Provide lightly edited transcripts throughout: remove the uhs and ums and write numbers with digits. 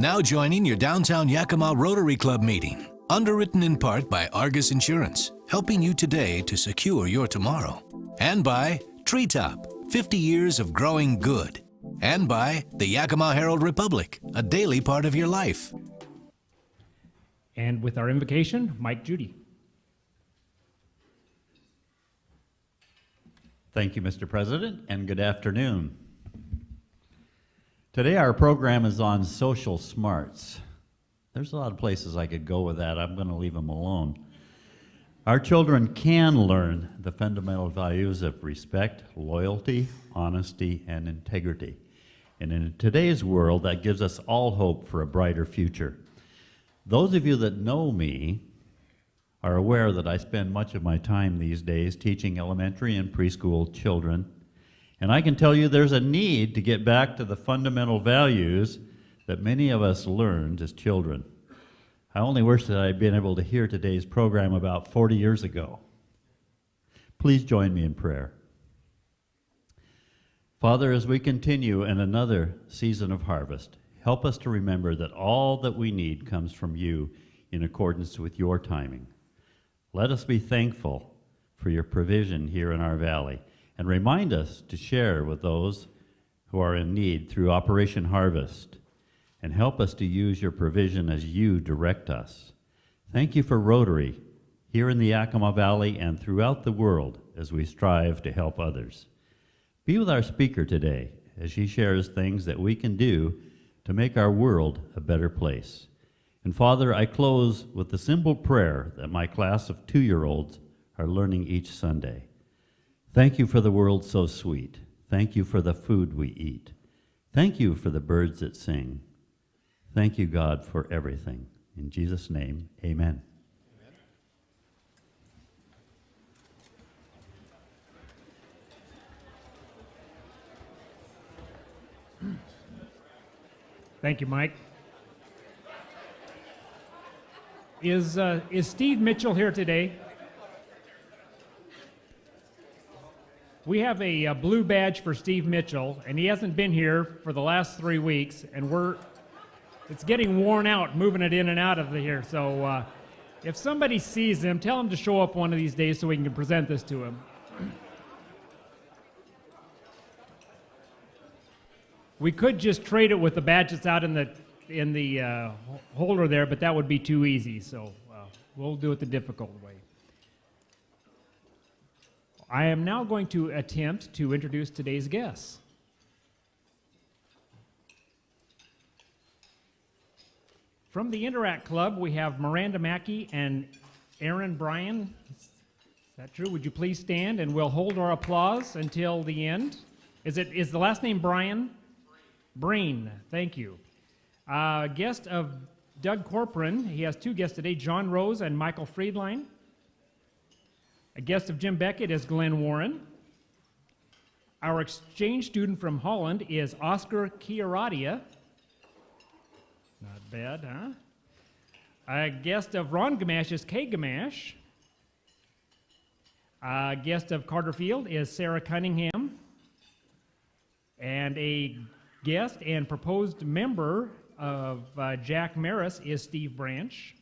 Now joining your downtown Yakima Rotary Club meeting. Underwritten in part by Argus Insurance, helping you today to secure your tomorrow. And by Treetop, 50 years of growing good. And by the Yakima Herald Republic, a daily part of your life. And with our invocation, Mike Judy. Thank you, Mr. President, and good afternoon. Today our program is on social smarts. There's a lot of places I could go with that. I'm going to leave them alone. Our children can learn the fundamental values of respect, loyalty, honesty, and integrity. And in today's world, that gives us all hope for a brighter future. Those of you that know me are aware that I spend much of my time these days teaching elementary and preschool children. And I can tell you there's a need to get back to the fundamental values that many of us learned as children. I only wish that I'd been able to hear today's program about 40 years ago. Please join me in prayer. Father, as we continue in another season of harvest, help us to remember that all that we need comes from you in accordance with your timing. Let us be thankful for your provision here in our valley, and remind us to share with those who are in need through Operation Harvest, and help us to use your provision as you direct us. Thank you for Rotary here in the Yakima Valley and throughout the world as we strive to help others. Be with our speaker today as she shares things that we can do to make our world a better place. And Father, I close with the simple prayer that my class of 2-year-olds are learning each Sunday. Thank you for the world so sweet. Thank you for the food we eat. Thank you for the birds that sing. Thank you, God, for everything. In Jesus' name, amen. Thank you, Mike. Is Steve Mitchell here today? We have a blue badge for Steve Mitchell, and he hasn't been here for the last 3 weeks, and it's getting worn out moving it in and out of here. So if somebody sees him, tell him to show up one of these days so we can present this to him. We could just trade it with the badge that's out in the holder there, but that would be too easy. So we'll do it the difficult way. I am now going to attempt to introduce today's guests. From the Interact Club, we have Miranda Mackey and Aaron Bryan. Is that true? Would you please stand, and we'll hold our applause until the end. Is the last name Bryan? Breen. Thank you. Guest of Doug Corcoran. He has 2 guests today, John Rose and Michael Friedline. A guest of Jim Beckett is Glenn Warren. Our exchange student from Holland is Oscar Chiaradia. Not bad, huh? A guest of Ron Gamache is Kay Gamache. A guest of Carter Field is Sarah Cunningham. And a guest and proposed member of Jack Maris is Steve Branch.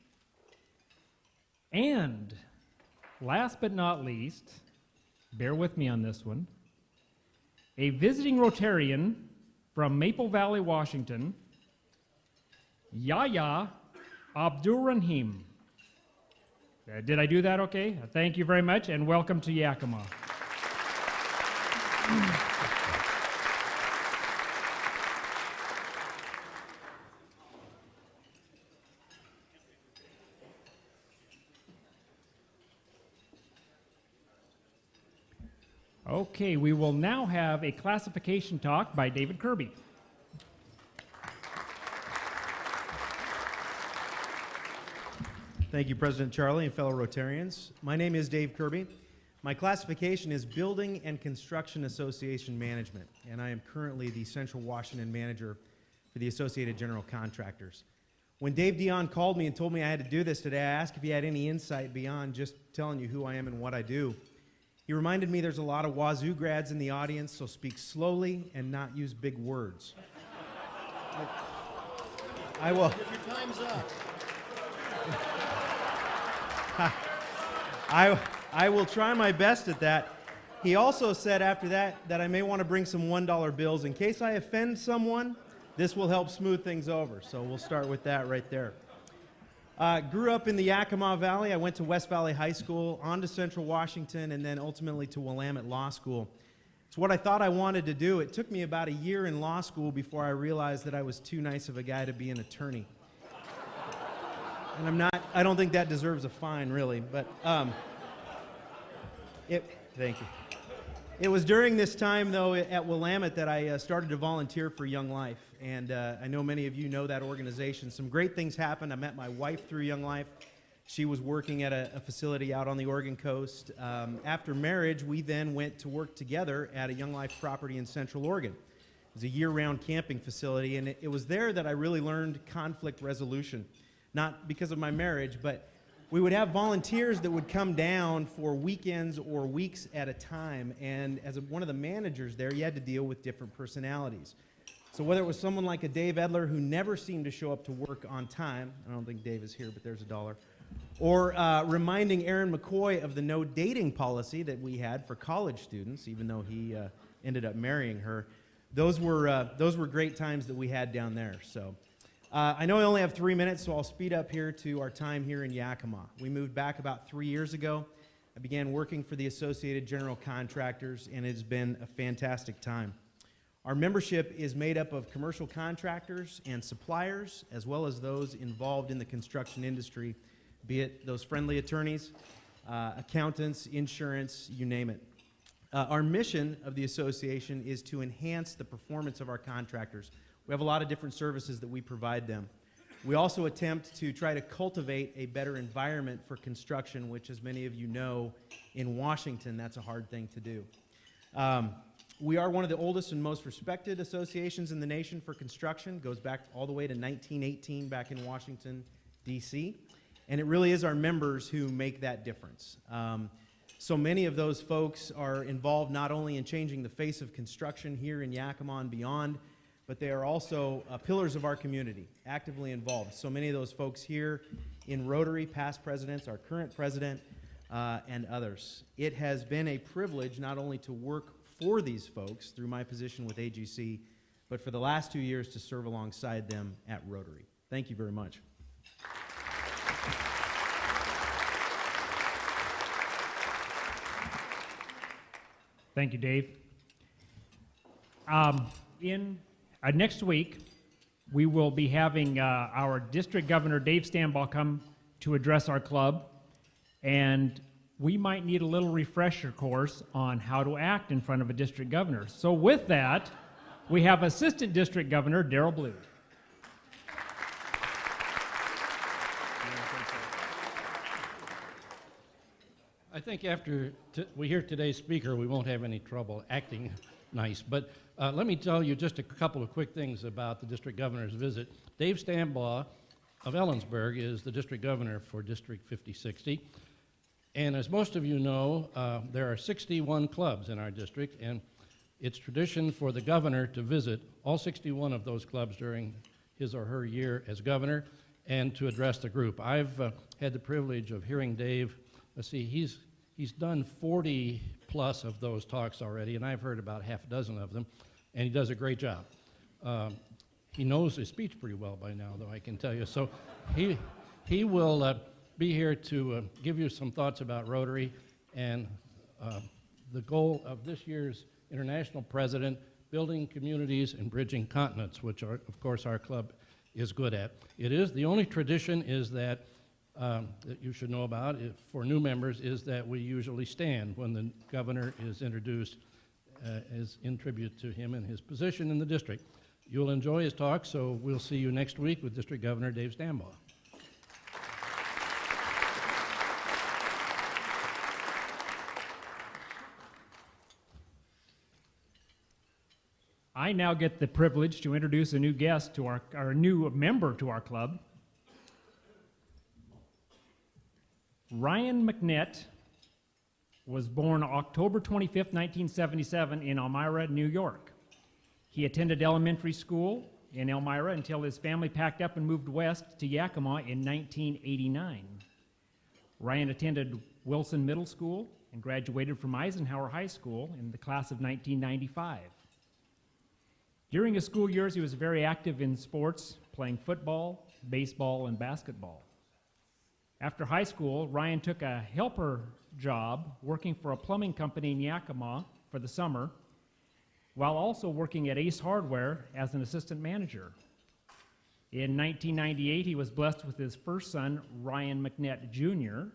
And last but not least, bear with me on this one, a visiting Rotarian from Maple Valley, Washington, Yahya Abdurrahim. Did I do that okay? Thank you very much, and welcome to Yakima. Okay, we will now have a classification talk by David Kirby. Thank you, President Charlie and fellow Rotarians. My name is Dave Kirby. My classification is Building and Construction Association Management, and I am currently the Central Washington Manager for the Associated General Contractors. When Dave Dion called me and told me I had to do this today, I asked if he had any insight beyond just telling you who I am and what I do. He reminded me there's a lot of Wazoo grads in the audience, so speak slowly and not use big words. I will. Your time's up. I will try my best at that. He also said after that I may want to bring some $1 bills. In case I offend someone, this will help smooth things over. So we'll start with that right there. Grew up in the Yakima Valley. I went to West Valley High School, on to Central Washington, and then ultimately to Willamette Law School. It's what I thought I wanted to do. It took me about a year in law school before I realized that I was too nice of a guy to be an attorney. And I don't think that deserves a fine, really, but thank you. It was during this time, though, at Willamette that I started to volunteer for Young Life, and I know many of you know that organization. Some great things happened. I met my wife through Young Life. She was working at a facility out on the Oregon coast. After marriage, we then went to work together at a Young Life property in Central Oregon. It was a year-round camping facility, and it was there that I really learned conflict resolution. Not because of my marriage, but we would have volunteers that would come down for weekends or weeks at a time, and as one of the managers there, you had to deal with different personalities. So whether it was someone like a Dave Edler who never seemed to show up to work on time, I don't think Dave is here, but there's $1, or reminding Aaron McCoy of the no dating policy that we had for college students, even though he ended up marrying her, those were great times that we had down there. So. I know I only have 3 minutes, so I'll speed up here to our time here in Yakima. We moved back about 3 years ago. I began working for the Associated General Contractors, and it's been a fantastic time. Our membership is made up of commercial contractors and suppliers, as well as those involved in the construction industry, be it those friendly attorneys, accountants, insurance, you name it. Our mission of the association is to enhance the performance of our contractors. We have a lot of different services that we provide them. We also attempt to try to cultivate a better environment for construction, which, as many of you know, in Washington, that's a hard thing to do. We are one of the oldest and most respected associations in the nation for construction. It goes back all the way to 1918 back in Washington, D.C., and it really is our members who make that difference. So many of those folks are involved not only in changing the face of construction here in Yakima and beyond, but they are also pillars of our community, actively involved. So many of those folks here in Rotary, past presidents, our current president, and others. It has been a privilege not only to work for these folks through my position with AGC, but for the last 2 years to serve alongside them at Rotary. Thank you very much. Thank you, Dave. Next week, we will be having our District Governor, Dave Stambaugh, come to address our club, and we might need a little refresher course on how to act in front of a district governor. So with that, we have Assistant District Governor Darrell Blue. I think after we hear today's speaker, we won't have any trouble acting nice. But let me tell you just a couple of quick things about the district governor's visit. Dave Stambaugh of Ellensburg is the district governor for District 5060. And as most of you know, there are 61 clubs in our district, and it's tradition for the governor to visit all 61 of those clubs during his or her year as governor and to address the group. I've had the privilege of hearing Dave. Let's see, he's done 40 plus of those talks already, and I've heard about half a dozen of them, and he does a great job. He knows his speech pretty well by now, though, I can tell you. So he will be here to give you some thoughts about Rotary and the goal of this year's International President, building communities and bridging continents, which are, of course, our club is good at. It is, the only tradition is that you should know about for new members is that we usually stand when the governor is introduced as in tribute to him and his position in the district. You'll enjoy his talk, so we'll see you next week with District Governor Dave Stambaugh. I now get the privilege to introduce a new guest to our new member to our club. Ryan McNett was born October 25th, 1977 in Elmira, New York. He attended elementary school in Elmira until his family packed up and moved west to Yakima in 1989. Ryan attended Wilson Middle School and graduated from Eisenhower High School in the class of 1995. During his school years, he was very active in sports, playing football, baseball, and basketball. After high school, Ryan took a helper job working for a plumbing company in Yakima for the summer, while also working at Ace Hardware as an assistant manager. In 1998, he was blessed with his first son, Ryan McNett Jr.,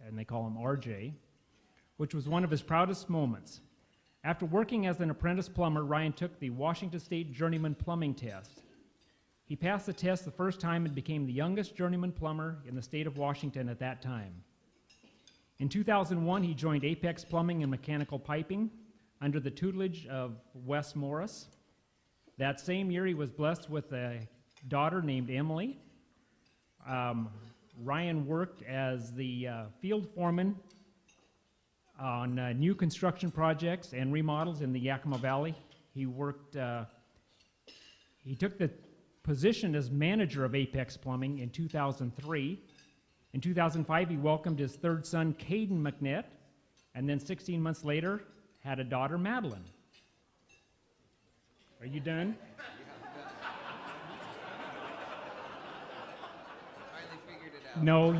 and they call him RJ, which was one of his proudest moments. After working as an apprentice plumber, Ryan took the Washington State Journeyman Plumbing Test. He passed the test the first time and became the youngest journeyman plumber in the state of Washington at that time. In 2001, he joined Apex Plumbing and Mechanical Piping under the tutelage of Wes Morris. That same year, he was blessed with a daughter named Emily. Ryan worked as the field foreman on new construction projects and remodels in the Yakima Valley. He took the position as manager of Apex Plumbing in 2003. In 2005, he welcomed his third son, Caden McNett, and then 16 months later, had a daughter, Madeline. Are you done? Finally figured it out. No,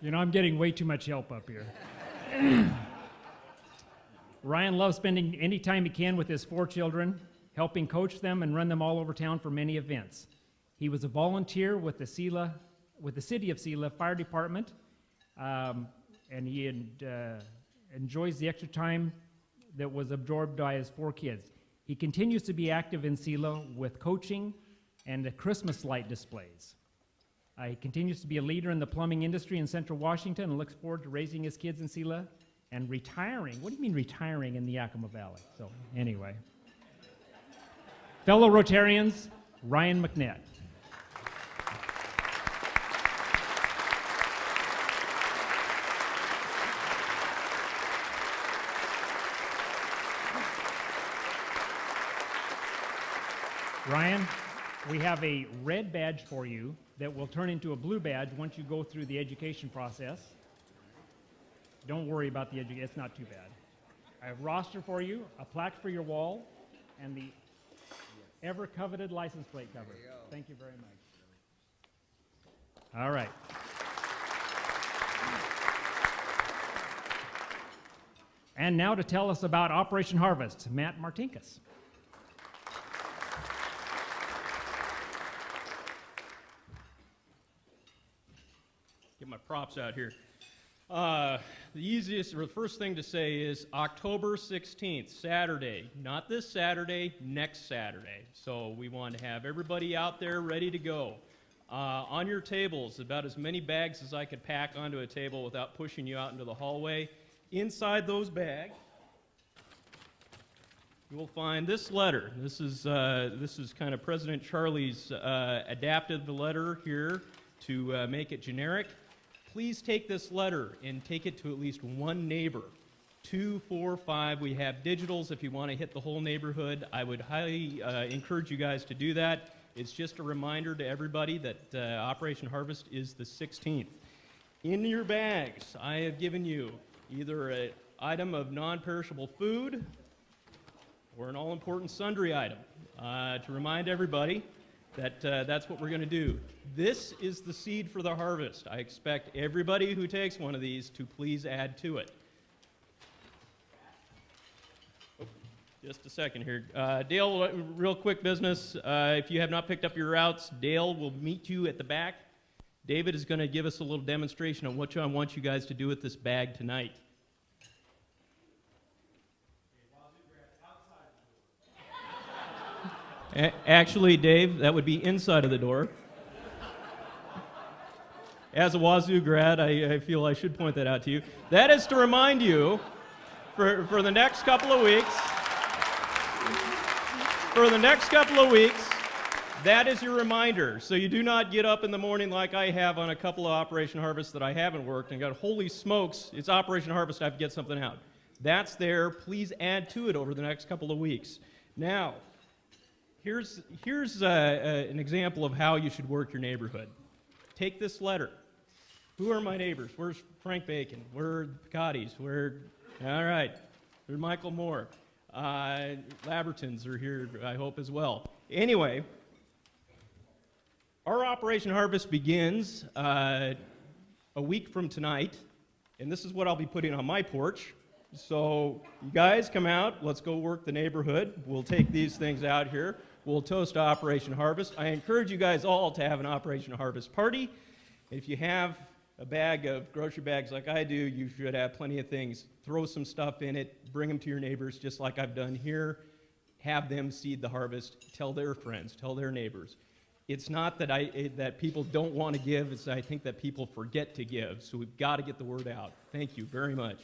you know, I'm getting way too much help up here. Ryan loves spending any time he can with his 4 children, helping coach them and run them all over town for many events. He was a volunteer with the City of Sela Fire Department, and he enjoys the extra time that was absorbed by his 4 kids. He continues to be active in Sela with coaching and the Christmas light displays. He continues to be a leader in the plumbing industry in Central Washington and looks forward to raising his kids in Sela and retiring. What do you mean retiring in the Yakima Valley? So anyway. Fellow Rotarians, Ryan McNett. Ryan, we have a red badge for you that will turn into a blue badge once you go through the education process. Don't worry about the education, it's not too bad. I have a roster for you, a plaque for your wall, and the ever-coveted license plate cover. Thank you very much. All right. And now to tell us about Operation Harvest, Matt Martinkus. Get my props out here. The easiest, or the first thing to say is October 16th, Saturday. Not this Saturday, next Saturday. So we want to have everybody out there ready to go. On your tables, about as many bags as I could pack onto a table without pushing you out into the hallway. Inside those bags, you will find this letter. This is kind of President Charlie's adapted the letter here to make it generic. Please take this letter and take it to at least one neighbor. 2, 4, 5. We have digitals if you want to hit the whole neighborhood. I would highly encourage you guys to do that. It's just a reminder to everybody that Operation Harvest is the 16th. In your bags, I have given you either an item of non-perishable food or an all-important sundry item to remind everybody that that's what we're going to do. This is the seed for the harvest. I expect everybody who takes one of these to please add to it. Oh, just a second here. Dale, real quick business. If you have not picked up your routes, Dale will meet you at the back. David is going to give us a little demonstration on what I want you guys to do with this bag tonight. Actually, Dave, that would be inside of the door. As a Wazoo grad, I feel I should point that out to you. That is to remind you, for the next couple of weeks, that is your reminder. So you do not get up in the morning like I have on a couple of Operation Harvest that I haven't worked and got, holy smokes, it's Operation Harvest, I have to get something out. That's there. Please add to it over the next couple of weeks. Now, here's an example of how you should work your neighborhood. Take this letter. Who are my neighbors? Where's Frank Bacon? Where are the Picottis? All right. There's Michael Moore. Labertons are here, I hope, as well. Anyway, our Operation Harvest begins a week from tonight, and this is what I'll be putting on my porch. So you guys come out, let's go work the neighborhood. We'll take these things out here. We'll toast Operation Harvest. I encourage you guys all to have an Operation Harvest party. If you have a bag of grocery bags like I do, you should have plenty of things. Throw some stuff in it, bring them to your neighbors just like I've done here. Have them seed the harvest, tell their friends, tell their neighbors. It's not that that people don't want to give, it's I think that people forget to give. So we've got to get the word out. Thank you very much.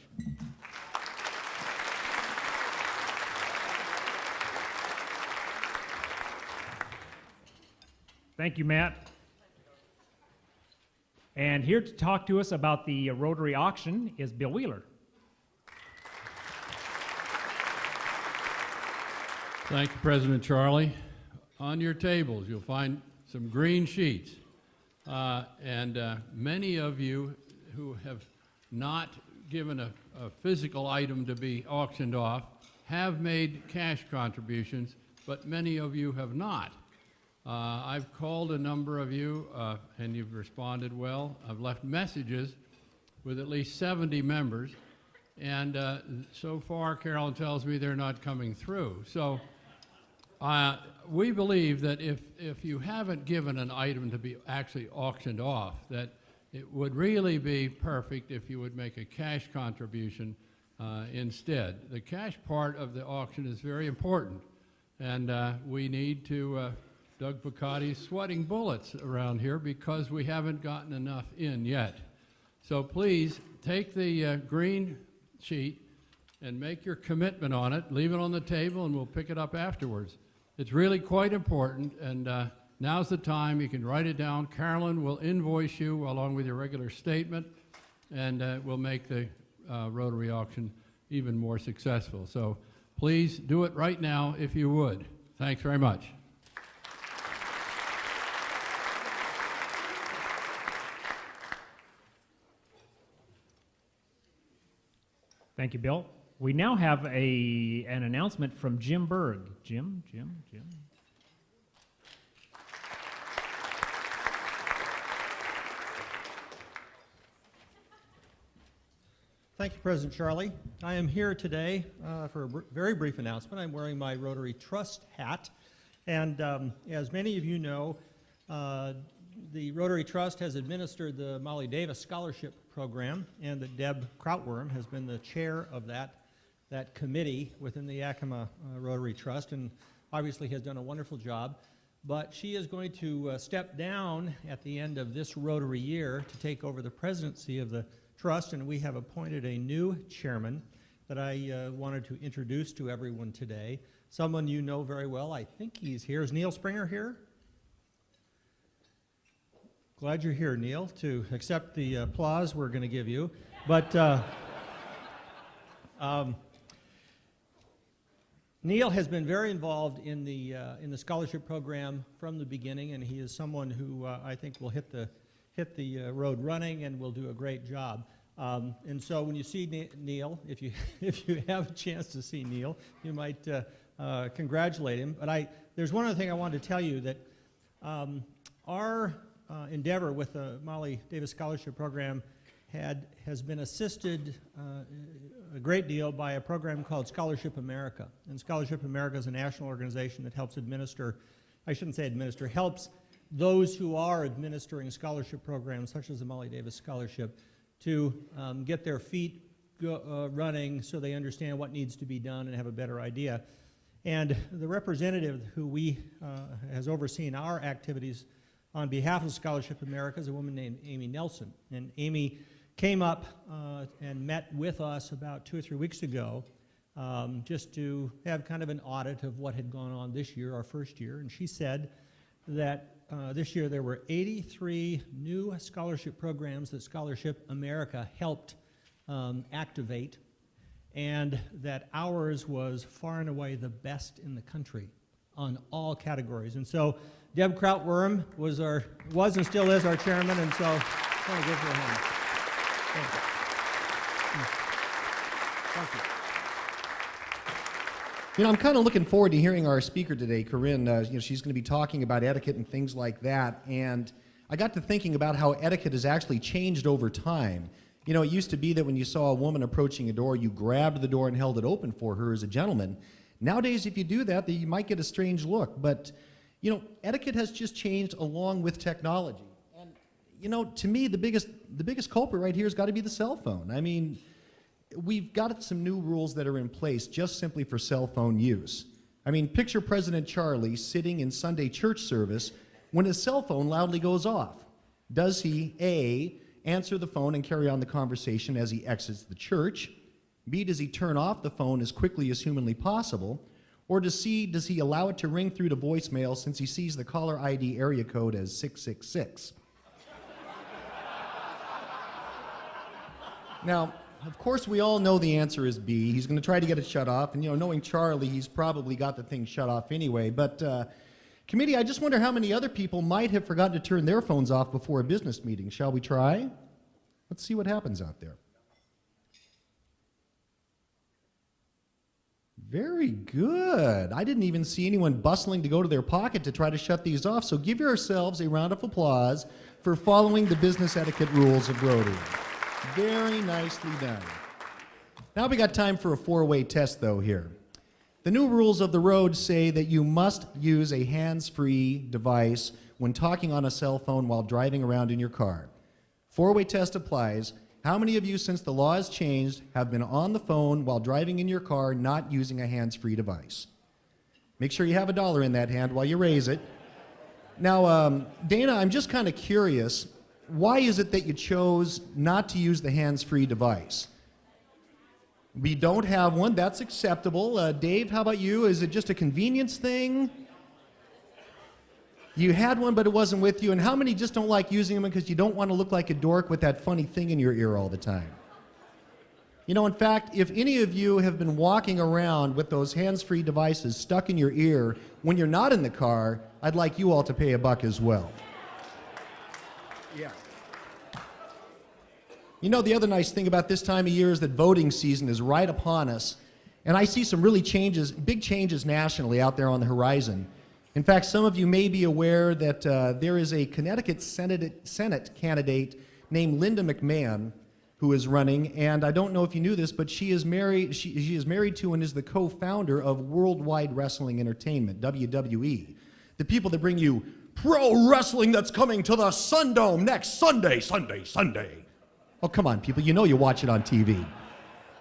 Thank you, Matt. And here to talk to us about the Rotary auction is Bill Wheeler. Thank you, President Charlie. On your tables, you'll find some green sheets. Many of you who have not given a physical item to be auctioned off have made cash contributions, but many of you have not. I've called a number of you, and you've responded well. I've left messages with at least 70 members, and so far Carolyn tells me they're not coming through. So we believe that if you haven't given an item to be actually auctioned off, that it would really be perfect if you would make a cash contribution instead. The cash part of the auction is very important, and we need to Doug Picotti's sweating bullets around here because we haven't gotten enough in yet. So please take the green sheet and make your commitment on it, leave it on the table, and we'll pick it up afterwards. It's really quite important, and now's the time. You can write it down. Carolyn will invoice you along with your regular statement, and we'll make the Rotary auction even more successful. So please do it right now if you would. Thanks very much. Thank you, Bill. We now have an announcement from Jim Berg. Jim. Thank you, President Charlie. I am here today for a very brief announcement. I'm wearing my Rotary Trust hat, and as many of you know, the Rotary Trust has administered the Molly Davis Scholarship Program, and that Deb Krautworm has been the chair of that committee within the Yakima Rotary Trust, and obviously has done a wonderful job. But she is going to step down at the end of this Rotary year to take over the presidency of the Trust, and we have appointed a new chairman that I wanted to introduce to everyone today. Someone you know very well. I think he's here. Is Neil Springer here? Glad you're here, Neil, to accept the applause we're going to give you. But Neil has been very involved in the scholarship program from the beginning, and he is someone who I think will hit the road running and will do a great job. And so when you see Neil, if you have a chance to see Neil, you might congratulate him. But there's one other thing I wanted to tell you, that our endeavor with the Molly Davis Scholarship Program has been assisted a great deal by a program called Scholarship America. And Scholarship America is a national organization that helps helps those who are administering scholarship programs, such as the Molly Davis Scholarship, to get their feet running so they understand what needs to be done and have a better idea. And the representative who has overseen our activities on behalf of Scholarship America is a woman named Amy Nelson. And Amy came up and met with us about 2 or 3 weeks ago just to have kind of an audit of what had gone on this year, our first year. And she said that this year there were 83 new scholarship programs that Scholarship America helped activate. and that ours was far and away the best in the country on all categories. And so Deb Krautworm was and still is our chairman, and so I want to give her a hand. Thank you. Thank you. You know, I'm kind of looking forward to hearing our speaker today, Corinne. She's going to be talking about etiquette and things like that. And I got to thinking about how etiquette has actually changed over time. You know, it used to be that when you saw a woman approaching a door, you grabbed the door and held it open for her as a gentleman. Nowadays, if you do that, you might get a strange look. But, you know, etiquette has just changed along with technology. And, you know, to me, the biggest culprit right here has got to be the cell phone. I mean, we've got some new rules that are in place just simply for cell phone use. I mean, picture President Charlie sitting in Sunday church service when his cell phone loudly goes off. Does he, A, answer the phone and carry on the conversation as he exits the church? B, does he turn off the phone as quickly as humanly possible? Or does he allow it to ring through to voicemail since he sees the caller ID area code as 666? Now, of course, we all know the answer is B. He's going to try to get it shut off, and, you know, knowing Charlie, he's probably got the thing shut off anyway. But, committee, I just wonder how many other people might have forgotten to turn their phones off before a business meeting. Shall we try? Let's see what happens out there. Very good. I didn't even see anyone bustling to go to their pocket to try to shut these off, so give yourselves a round of applause for following the business etiquette rules of Rotary. Very nicely done. Now we got time for a four-way test, though, here. The new rules of the road say that you must use a hands-free device when talking on a cell phone while driving around in your car. Four-way test applies. How many of you, since the law has changed, have been on the phone while driving in your car not using a hands-free device? Make sure you have $1 in that hand while you raise it. Now, Dana, I'm just kind of curious. Why is it that you chose not to use the hands-free device? We don't have one. That's acceptable. Dave, how about you? Is it just a convenience thing? You had one, but it wasn't with you. And how many just don't like using them because you don't want to look like a dork with that funny thing in your ear all the time? You know, in fact, if any of you have been walking around with those hands-free devices stuck in your ear when you're not in the car, I'd like you all to pay $1 as well. Yeah. You know, the other nice thing about this time of year is that voting season is right upon us, and I see some really big changes nationally out there on the horizon. In fact, some of you may be aware that there is a Connecticut Senate candidate named Linda McMahon who is running, and I don't know if you knew this, but she is married. She is married to and is the co-founder of Worldwide Wrestling Entertainment, WWE, the people that bring you pro wrestling that's coming to the Sundome next Sunday. Oh, come on, people. You know you watch it on TV.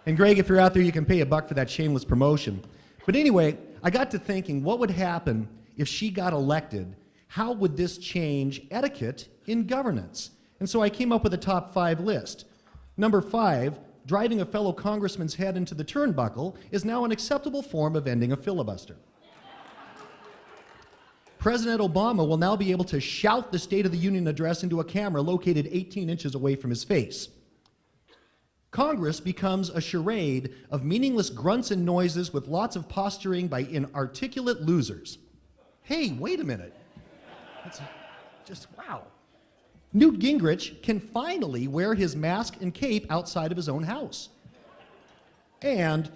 And Greg, if you're out there, you can pay $1 for that shameless promotion. But anyway, I got to thinking, what would happen if she got elected? How would this change etiquette in governance? And so I came up with a top 5 list. Number 5, driving a fellow congressman's head into the turnbuckle is now an acceptable form of ending a filibuster. President Obama will now be able to shout the State of the Union address into a camera located 18 inches away from his face. Congress becomes a charade of meaningless grunts and noises with lots of posturing by inarticulate losers. Hey, wait a minute. That's just wow. Newt Gingrich can finally wear his mask and cape outside of his own house. And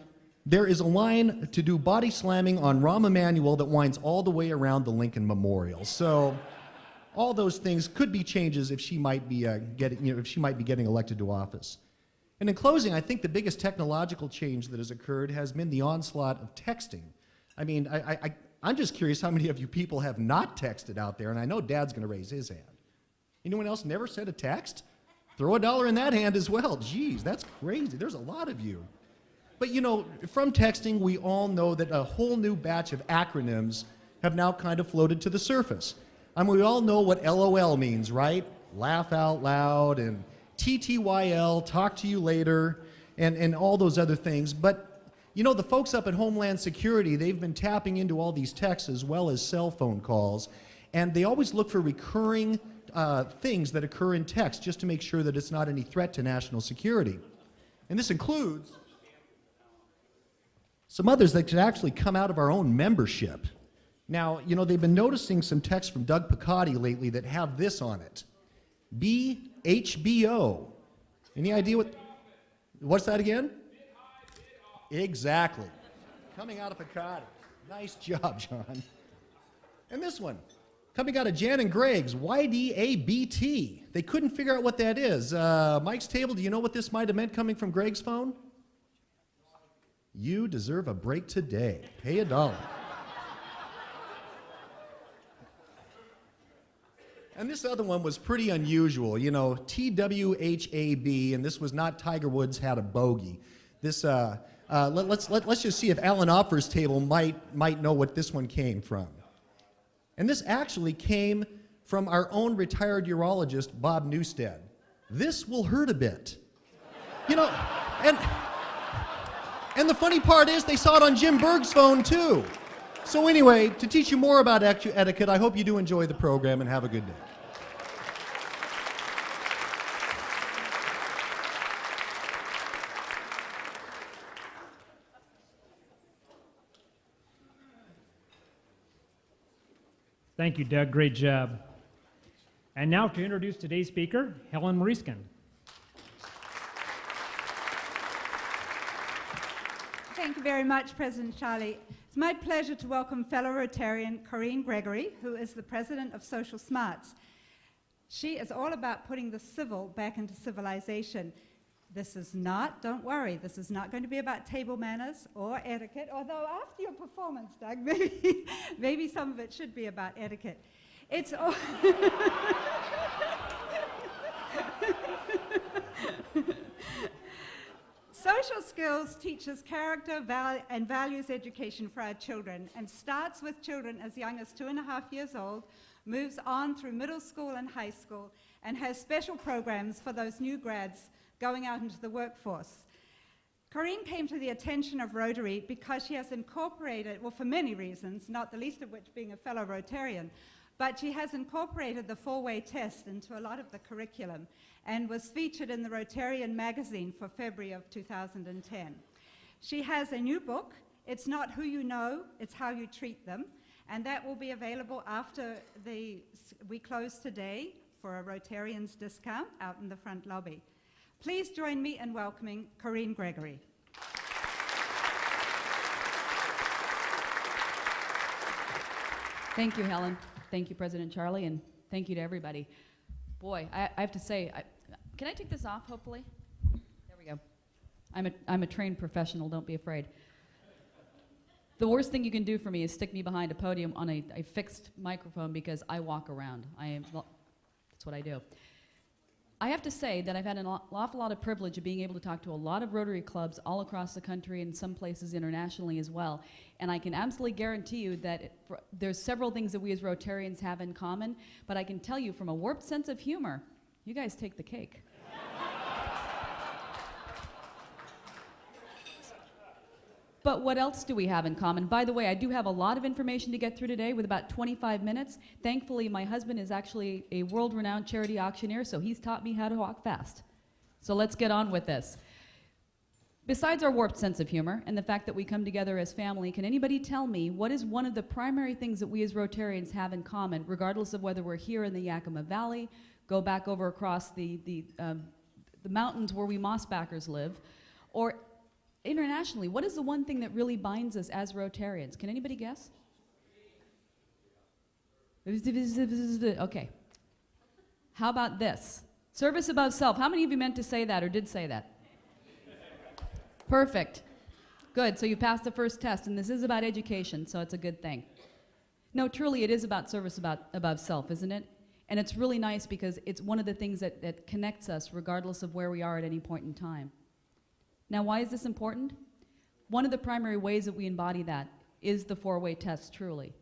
there is a line to do body slamming on Rahm Emanuel that winds all the way around the Lincoln Memorial. So all those things could be changes if she might be getting elected to office. And in closing, I think the biggest technological change that has occurred has been the onslaught of texting. I mean, I'm just curious how many of you people have not texted out there, and I know Dad's going to raise his hand. Anyone else never sent a text? Throw $1 in that hand as well. Geez, that's crazy. There's a lot of you. But you know, from texting, we all know that a whole new batch of acronyms have now kind of floated to the surface. I mean, we all know what LOL means, right? Laugh out loud, and TTYL, talk to you later, and all those other things. But you know, the folks up at Homeland Security, they've been tapping into all these texts as well as cell phone calls, and they always look for recurring things that occur in text just to make sure that it's not any threat to national security. And this includes some others that could actually come out of our own membership. Now, you know, they've been noticing some texts from Doug Picotti lately that have this on it. BHBO. Any idea what's that again? Exactly. Coming out of Picotti. Nice job, John. And this one, coming out of Jan and Greg's, YDABT. They couldn't figure out what that is. Mike's table, do you know what this might have meant coming from Greg's phone? You deserve a break today. Pay $1. And this other one was pretty unusual, you know, TWHAB, and this was not Tiger Woods had a bogey. This, let's just see if Alan Opfer's table might know what this one came from. And this actually came from our own retired urologist, Bob Newstead. This will hurt a bit. You know, and the funny part is they saw it on Jim Berg's phone too. So anyway, to teach you more about etiquette, I hope you do enjoy the program and have a good day. Thank you, Doug. Great job. And now to introduce today's speaker, Helen Mariskin. Thank you very much, President Charlie. It's my pleasure to welcome fellow Rotarian Corinne Gregory, who is the president of Social Smarts. She is all about putting the civil back into civilization. This is not, don't worry, this is not going to be about table manners or etiquette, although after your performance, Doug, maybe some of it should be about etiquette. It's all Social skills teaches character and values education for our children and starts with children as young as 2.5 years old, moves on through middle school and high school, and has special programs for those new grads going out into the workforce. Corinne came to the attention of Rotary because she has incorporated, well, for many reasons, not the least of which being a fellow Rotarian, but she has incorporated the four-way test into a lot of the curriculum and was featured in the Rotarian magazine for February of 2010. She has a new book, It's Not Who You Know, It's How You Treat Them, and that will be available after we close today for a Rotarians discount out in the front lobby. Please join me in welcoming Corinne Gregory. Thank you, Helen. Thank you, President Charlie, and thank you to everybody. Boy, I have to say, can I take this off, hopefully? There we go. I'm a trained professional, don't be afraid. The worst thing you can do for me is stick me behind a podium on a fixed microphone because I walk around. That's what I do. I have to say that I've had an awful lot of privilege of being able to talk to a lot of Rotary clubs all across the country and some places internationally as well. And I can absolutely guarantee you that there's several things that we as Rotarians have in common, but I can tell you from a warped sense of humor, you guys take the cake. But what else do we have in common? By the way, I do have a lot of information to get through today with about 25 minutes. Thankfully, my husband is actually a world-renowned charity auctioneer, so he's taught me how to walk fast. So let's get on with this. Besides our warped sense of humor and the fact that we come together as family, can anybody tell me what is one of the primary things that we as Rotarians have in common, regardless of whether we're here in the Yakima Valley, go back over across the mountains where we Mossbackers live, or internationally? What is the one thing that really binds us as Rotarians? Can anybody guess? Okay. How about this? Service above self. How many of you meant to say that or did say that? Perfect. Good. So you passed the first test, and this is about education, so it's a good thing. No, truly, it is about service above self, isn't it? And it's really nice because it's one of the things that connects us regardless of where we are at any point in time. Now, why is this important? One of the primary ways that we embody that is the four-way test, truly.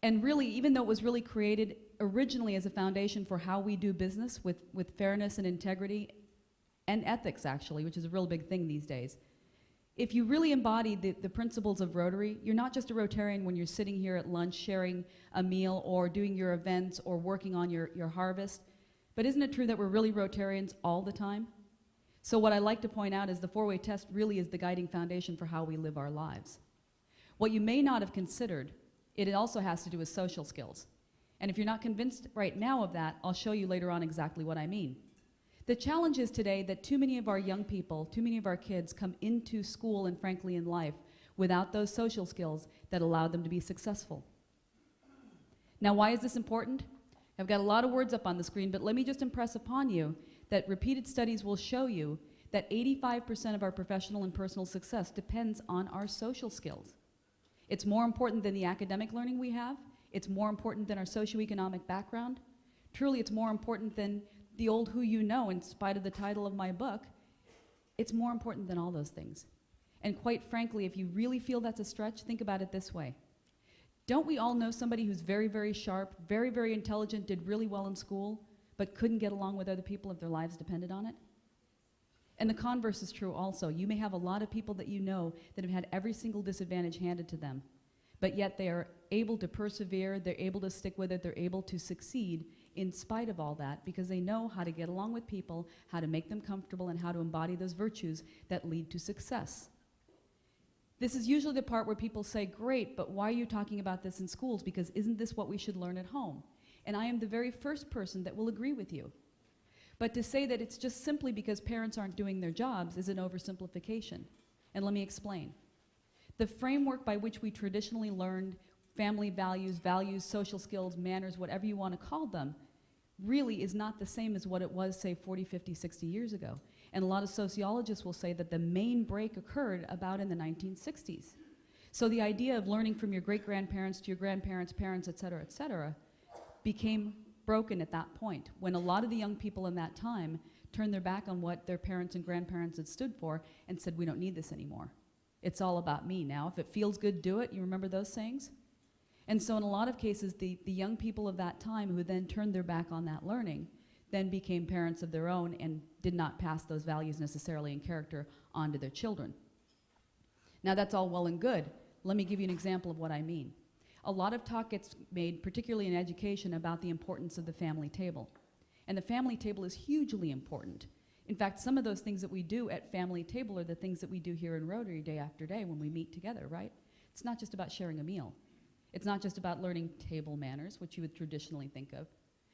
And really, even though it was really created originally as a foundation for how we do business with fairness and integrity and ethics, actually, which is a real big thing these days, if you really embody the principles of Rotary, you're not just a Rotarian when you're sitting here at lunch sharing a meal or doing your events or working on your harvest, but isn't it true that we're really Rotarians all the time? So what I like to point out is the four-way test really is the guiding foundation for how we live our lives. What you may not have considered, it also has to do with social skills. And if you're not convinced right now of that, I'll show you later on exactly what I mean. The challenge is today that too many of our young people, too many of our kids come into school and frankly in life without those social skills that allow them to be successful. Now, why is this important? I've got a lot of words up on the screen, but let me just impress upon you that repeated studies will show you that 85% of our professional and personal success depends on our social skills. It's more important than the academic learning we have. It's more important than our socioeconomic background. Truly, it's more important than the old who you know, in spite of the title of my book. It's more important than all those things. And quite frankly, if you really feel that's a stretch, think about it this way. Don't we all know somebody who's very, very sharp, very, very intelligent, did really well in school, but couldn't get along with other people if their lives depended on it? And the converse is true also. You may have a lot of people that you know that have had every single disadvantage handed to them, but yet they are able to persevere, they're able to stick with it, they're able to succeed in spite of all that because they know how to get along with people, how to make them comfortable, and how to embody those virtues that lead to success. This is usually the part where people say, great, but why are you talking about this in schools? Because isn't this what we should learn at home? And I am the very first person that will agree with you. But to say that it's just simply because parents aren't doing their jobs is an oversimplification. And let me explain. The framework by which we traditionally learned family values, social skills, manners, whatever you want to call them, really is not the same as what it was, say, 40, 50, 60 years ago. And a lot of sociologists will say that the main break occurred about in the 1960s. So the idea of learning from your great-grandparents to your grandparents' parents, et cetera, became broken at that point, when a lot of the young people in that time turned their back on what their parents and grandparents had stood for and said, we don't need this anymore. It's all about me now. If it feels good, do it. You remember those sayings? And so in a lot of cases, the young people of that time who then turned their back on that learning then became parents of their own and did not pass those values necessarily and character on to their children. Now that's all well and good. Let me give you an example of what I mean. A lot of talk gets made, particularly in education, about the importance of the family table. And the family table is hugely important. In fact, some of those things that we do at family table are the things that we do here in Rotary day after day when we meet together, right? It's not just about sharing a meal. It's not just about learning table manners, which you would traditionally think of,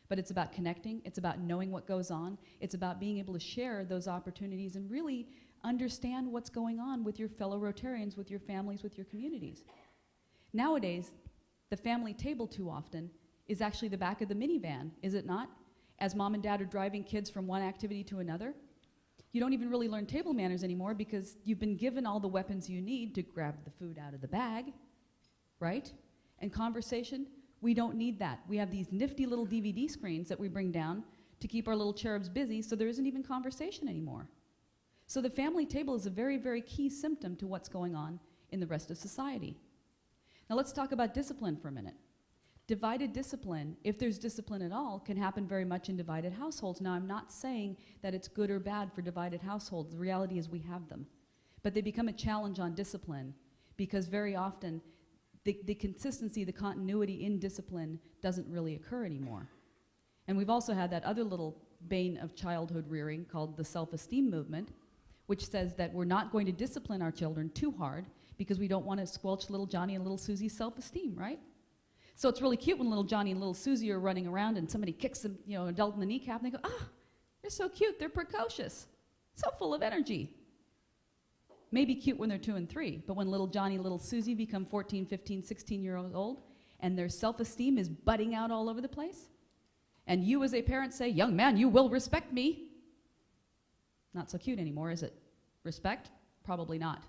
but it's about connecting, it's about knowing what goes on, it's about being able to share those opportunities and really understand what's going on with your fellow Rotarians, with your families, with your communities. Nowadays, the family table too often is actually the back of the minivan, is it not? As mom and dad are driving kids from one activity to another. You don't even really learn table manners anymore because you've been given all the weapons you need to grab the food out of the bag, right? And conversation, we don't need that. We have these nifty little DVD screens that we bring down to keep our little cherubs busy, so there isn't even conversation anymore. So the family table is a very, very key symptom to what's going on in the rest of society. Now let's talk about discipline for a minute. Divided discipline, if there's discipline at all, can happen very much in divided households. Now I'm not saying that it's good or bad for divided households. The reality is we have them. But they become a challenge on discipline because very often the consistency, the continuity in discipline doesn't really occur anymore. And we've also had that other little bane of childhood rearing called the self-esteem movement, which says that we're not going to discipline our children too hard because we don't want to squelch little Johnny and little Susie self-esteem, right? So it's really cute when little Johnny and little Susie are running around and somebody kicks them, an adult in the kneecap, and they go, they're so cute, they're precocious, so full of energy. Maybe cute when they're 2 and 3, but when little Johnny and little Susie become 14, 15, 16-year-olds old, and their self-esteem is budding out all over the place, and you as a parent say, young man, you will respect me. Not so cute anymore, is it? Respect? Probably not.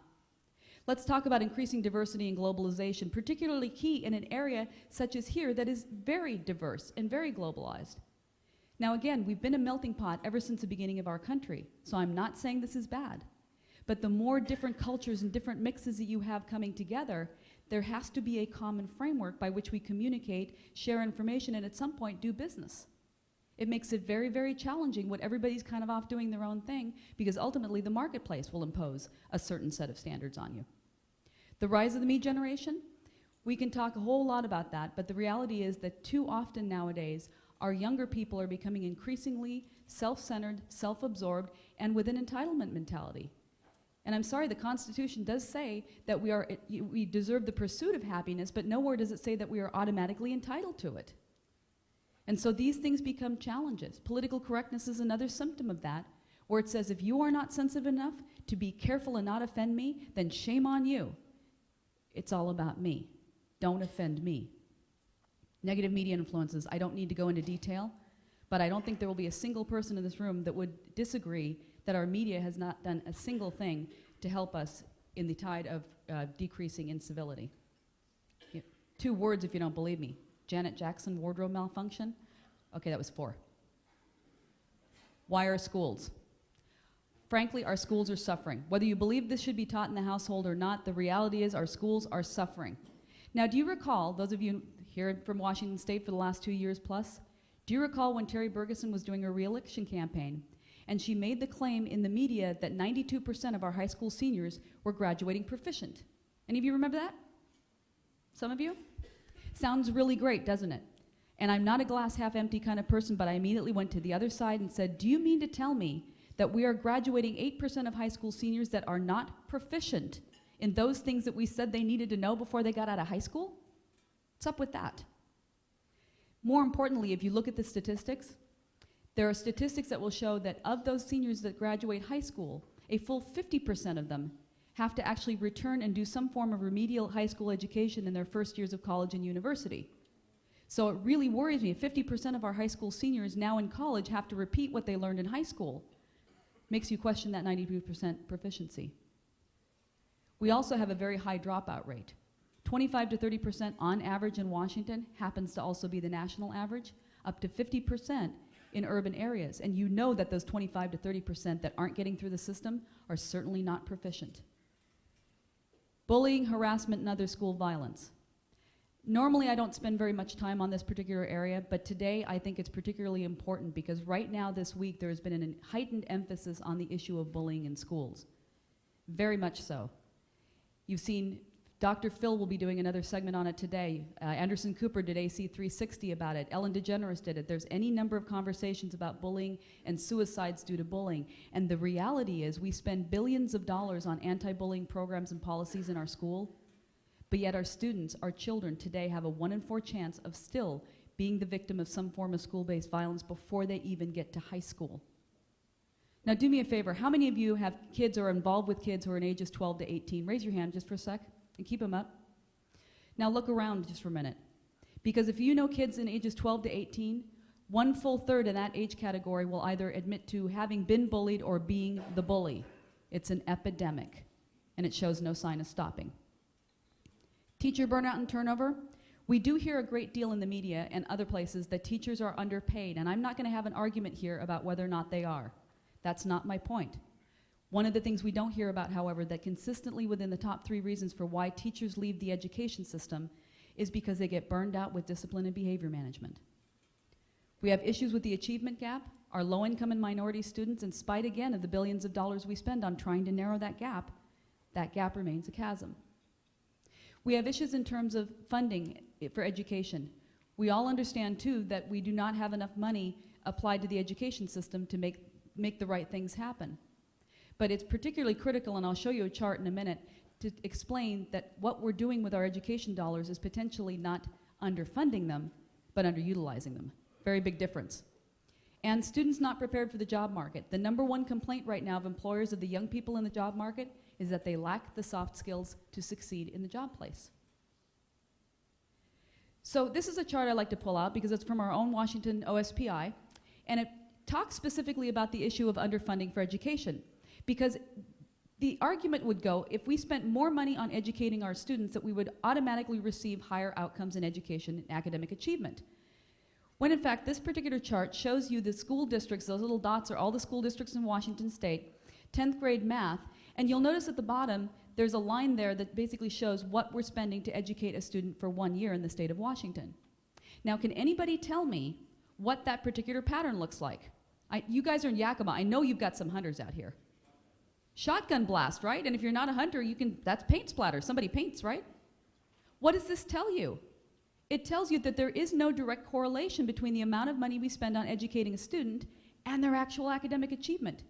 Let's talk about increasing diversity and globalization, particularly key in an area such as here that is very diverse and very globalized. Now again, we've been a melting pot ever since the beginning of our country, so I'm not saying this is bad. But the more different cultures and different mixes that you have coming together, there has to be a common framework by which we communicate, share information, and at some point do business. It makes it very, very challenging when everybody's kind of off doing their own thing because ultimately the marketplace will impose a certain set of standards on you. The rise of the me generation, we can talk a whole lot about that, but the reality is that too often nowadays our younger people are becoming increasingly self-centered, self-absorbed, and with an entitlement mentality. And I'm sorry, the Constitution does say that we deserve the pursuit of happiness, but nowhere does it say that we are automatically entitled to it. And so these things become challenges. Political correctness is another symptom of that, where it says if you are not sensitive enough to be careful and not offend me, then shame on you. It's all about me. Don't offend me. Negative media influences, I don't need to go into detail, but I don't think there will be a single person in this room that would disagree that our media has not done a single thing to help us in the tide of decreasing incivility. 2 words if you don't believe me. Janet Jackson wardrobe malfunction. Okay, that was 4. Why are schools? Frankly, our schools are suffering. Whether you believe this should be taught in the household or not, the reality is our schools are suffering. Now, do you recall, those of you here from Washington State for the last 2 years plus, do you recall when Terry Bergeson was doing her re-election campaign and she made the claim in the media that 92% of our high school seniors were graduating proficient? Any of you remember that? Some of you? Sounds really great, doesn't it? And I'm not a glass half empty kind of person, but I immediately went to the other side and said, do you mean to tell me that we are graduating 8% of high school seniors that are not proficient in those things that we said they needed to know before they got out of high school? What's up with that? More importantly, if you look at the statistics, there are statistics that will show that of those seniors that graduate high school, a full 50% of them have to actually return and do some form of remedial high school education in their first years of college and university. So it really worries me. 50% of our high school seniors now in college have to repeat what they learned in high school. Makes you question that 92% proficiency. We also have a very high dropout rate. 25 to 30% on average in Washington happens to also be the national average, up to 50% in urban areas. And you know that those 25 to 30% that aren't getting through the system are certainly not proficient. Bullying, harassment, and other school violence. Normally I don't spend very much time on this particular area, but today I think it's particularly important because right now this week there has been a heightened emphasis on the issue of bullying in schools. Very much so. You've seen Dr. Phil will be doing another segment on it today. Anderson Cooper did AC 360 about it. Ellen DeGeneres did it. There's any number of conversations about bullying and suicides due to bullying. And the reality is we spend billions of dollars on anti-bullying programs and policies in our school, but yet our students, our children today have a 1 in 4 chance of still being the victim of some form of school-based violence before they even get to high school. Now do me a favor, how many of you have kids or are involved with kids who are in ages 12 to 18? Raise your hand just for a sec. And keep them up. Now look around just for a minute. Because if you know kids in ages 12 to 18, 1 full third in that age category will either admit to having been bullied or being the bully. It's an epidemic, and it shows no sign of stopping. Teacher burnout and turnover. We do hear a great deal in the media and other places that teachers are underpaid, and I'm not going to have an argument here about whether or not they are. That's not my point. One of the things we don't hear about, however, that consistently within the top 3 reasons for why teachers leave the education system is because they get burned out with discipline and behavior management. We have issues with the achievement gap. Our low-income and minority students, in spite again of the billions of dollars we spend on trying to narrow that gap remains a chasm. We have issues in terms of funding for education. We all understand, too, that we do not have enough money applied to the education system to make the right things happen. But it's particularly critical, and I'll show you a chart in a minute, to explain that what we're doing with our education dollars is potentially not underfunding them, but underutilizing them. Very big difference. And students not prepared for the job market. The #1 complaint right now of employers of the young people in the job market is that they lack the soft skills to succeed in the job place. So this is a chart I like to pull out because it's from our own Washington OSPI, and it talks specifically about the issue of underfunding for education. Because the argument would go, if we spent more money on educating our students, that we would automatically receive higher outcomes in education and academic achievement. When in fact, this particular chart shows you the school districts, those little dots are all the school districts in Washington State, 10th grade math, and you'll notice at the bottom, there's a line there that basically shows what we're spending to educate a student for 1 year in the state of Washington. Now, can anybody tell me what that particular pattern looks like? You guys are in Yakima, I know you've got some hunters out here. Shotgun blast, right? And if you're not a hunter, that's paint splatter. Somebody paints, right? What does this tell you? It tells you that there is no direct correlation between the amount of money we spend on educating a student and their actual academic achievement.